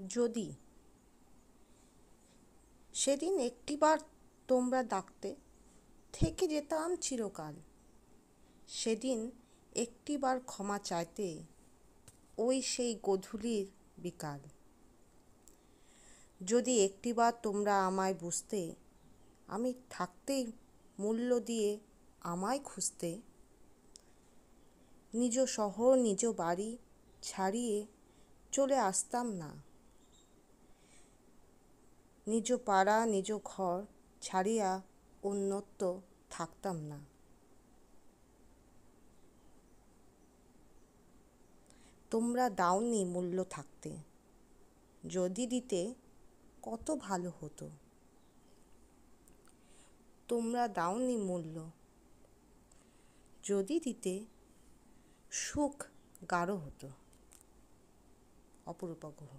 যদি সেদিন একটিবার তোমরা ডাকতে, থেকে যেতাম চিরকাল। সেদিন একটিবার ক্ষমা চাইতে, ওই সেই গোধূলির বিকাল। যদি একটিবার তোমরা আমায় বুঝতে, আমি থাকতেই মূল্য দিয়ে আমায় খুঁজতে। নিজ শহর নিজ বাড়ি ছাড়িয়ে চলে আসতাম না, নিজ পাড়া নিজ ঘর ছাড়িয়া অন্যত্র থাকতাম না। তোমরা দাওনি মূল্য থাকতে, যদি দিতে কত ভালো হতো। তোমরা দাওনি মূল্য, যদি দিতে সুখ গাঢ় হতো। অপরূপা গুহ।